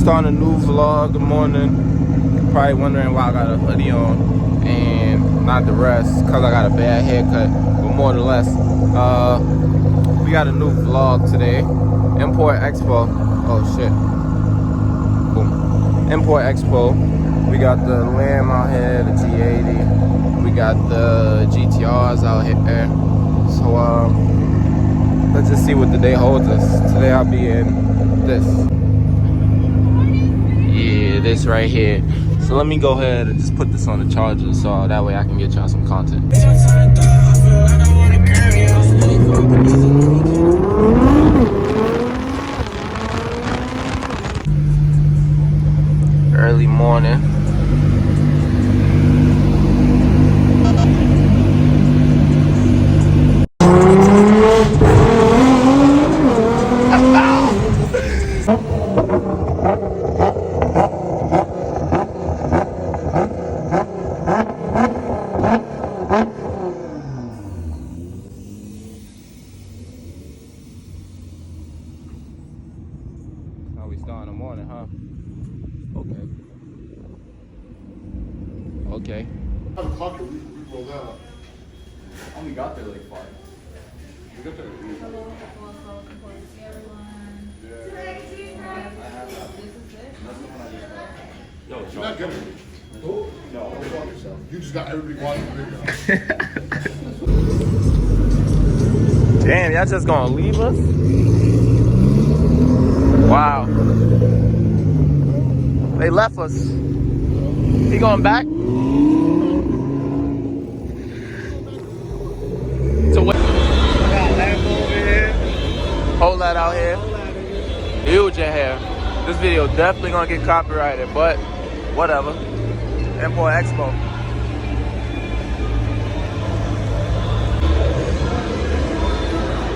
Starting a new vlog. Good morning. Probably wondering why I got a hoodie on and not the rest, because I got a bad haircut, but more or less. We got a new vlog today. Import Expo. Oh shit. Boom. Import Expo. We got the Lam out here, the G80. We got the GTRs out here. So let's just see what the day holds us. Today I'll be in this. Yeah, this right here. So let me go ahead and just put this on the charger so that way I can get y'all some content. Early morning. How we start in the morning, huh? Okay. 5 o'clock we rolled out. I only got there like 5. We got there at 8. Hello, everyone. Yo, you're not getting it. Who? No, don't fuck yourself. You just got everybody watching the video. Damn, y'all just gonna leave us? Wow. They left us. He going back? So what? I got Lambo over here. Whole lot out here. Huge in here. This video definitely gonna get copyrighted, but whatever. Import Expo.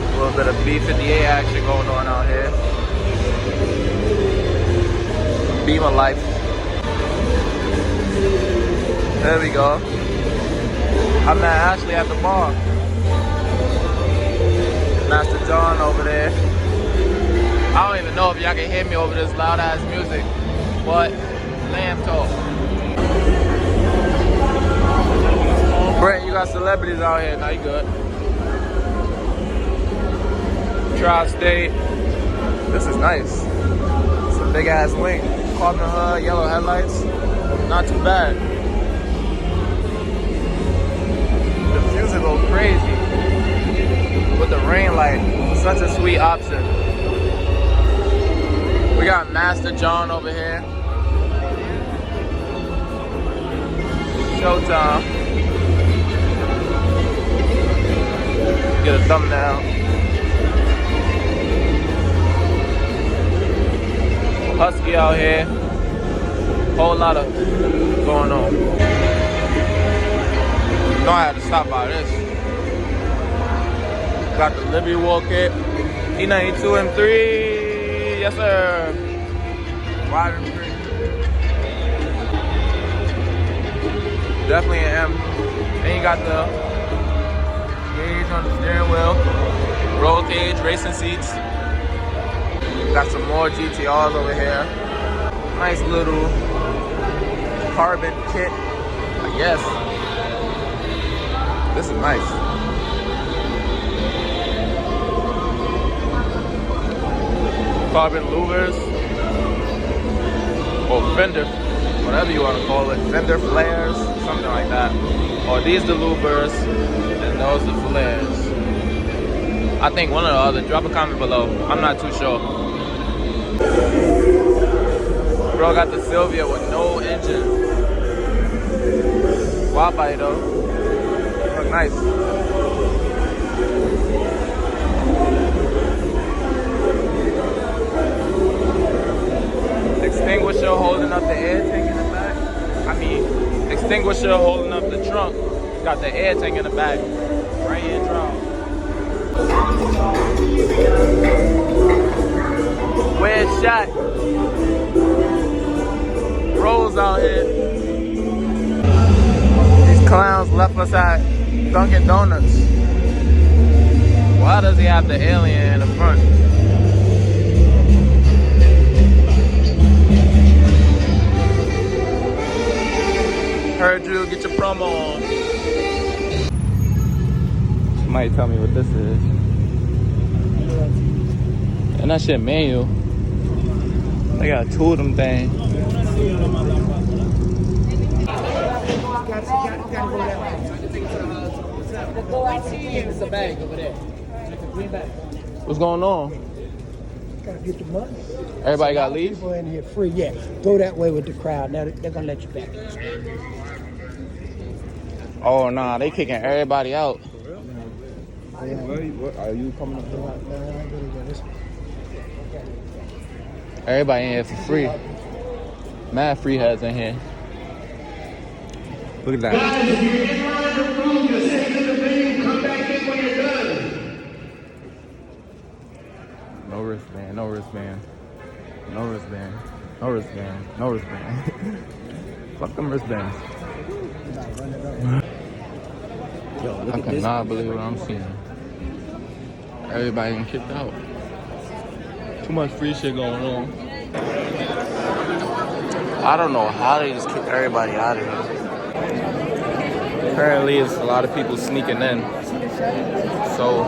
A little bit of B58 action going on out here. Beamer life. There we go. I met Ashley at the bar. Master John over there. I don't even know if y'all can hear me over this loud ass music, but Lamb talk. Brent, you got celebrities out here. Now you good. Tri-State. This is nice. It's a big ass wing. Carbon hood, yellow headlights. Not too bad. The Diffuser go crazy with the rain light. Such a sweet option. We got Master John over here. Showtime. Get a thumbnail. Husky out here. Whole lot of going on. Know I had to stop by this. Got the Liberty Wall kit. E92 M3. Yes sir. Wide and free. Definitely an M. And you got the gauge on the steering wheel. Roll cage, racing seats. Got some more GTRs over here. Nice little carbon kit, I guess. This is nice. Carbon louvers. Or fender, whatever you want to call it. Fender flares, something like that. Or these the louvers, and those the flares. I think one or the other. Drop a comment below. I'm not too sure. Bro got the Sylvia with no engine. Wild body though. Look nice. Extinguisher holding up the air tank in the back. Extinguisher holding up the trunk. Got the air tank in the back. Right here, drop. Weird shot. Rolls out here. These clowns left us at Dunkin' Donuts. Why does he have the alien in the front? Somebody tell me what this is. And that shit manual. They got two of them things. It's a bag over there. It's a green bag. What's going on? Gotta get the money. Everybody got to leave? People in here free, yeah. Go that way with the crowd. Now they're gonna let you back. Oh, nah, they kicking everybody out. Are you coming up there? Everybody in here for free. Mad free heads in here. Look at that. Guys, if you're in line of the room, you're sitting in the venue, come back in when you're done. No wristband, no wristband. No wristband. No wristband. No wristband. Fuck them wristbands. I cannot believe what I'm seeing. Everybody getting kicked out. Too much free shit going on. I don't know how they just kicked everybody out of here. Apparently, it's a lot of people sneaking in. So,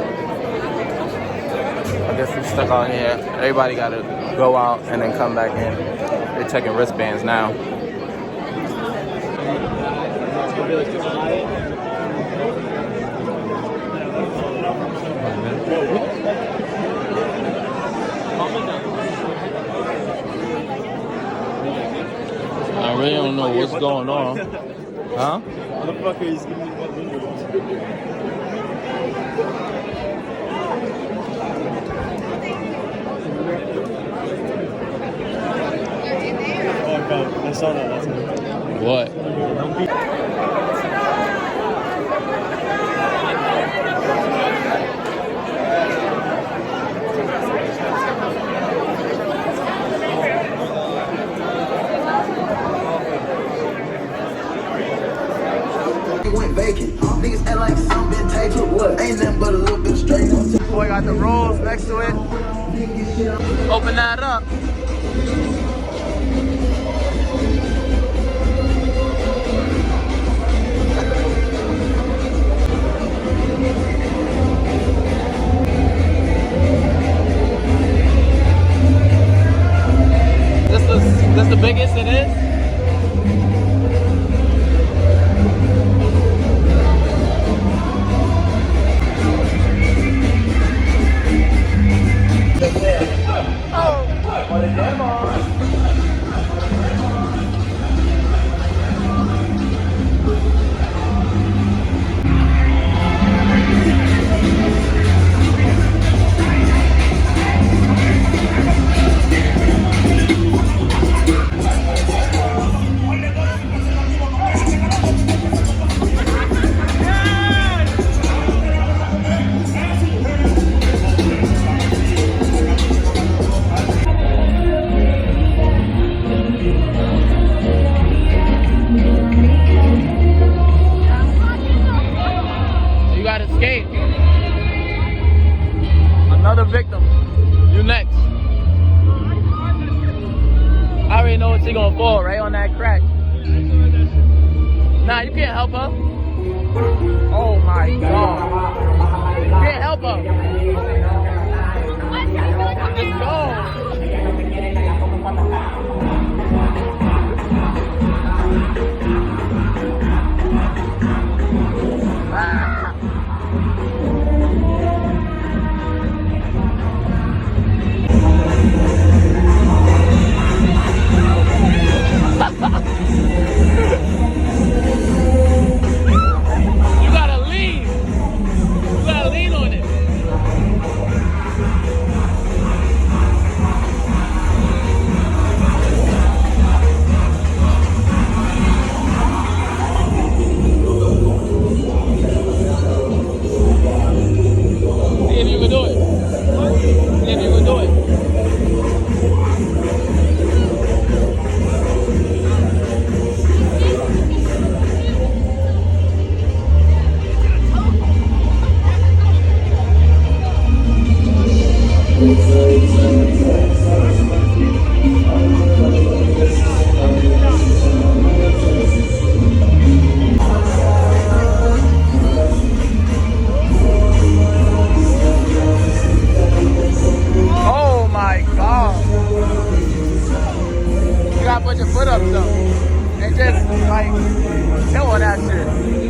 I guess we stuck out here. Everybody got to go out and then come back in. They're checking wristbands now. I really don't know what's going on. Huh? Motherfuckers, give me one window. Oh, God, I saw that. That's it. What? Went vacant. Niggas act like something been taken. What? Ain't nothing but a little bit straight. Boy got the rolls next to it. Open that up. This the biggest it is? Another victim. You next. I already know what she gonna fall right on that crack. Nah, you can't help her. Oh my God. You can't help her. Just go. gotta put your foot up though. And just like chill on that shit.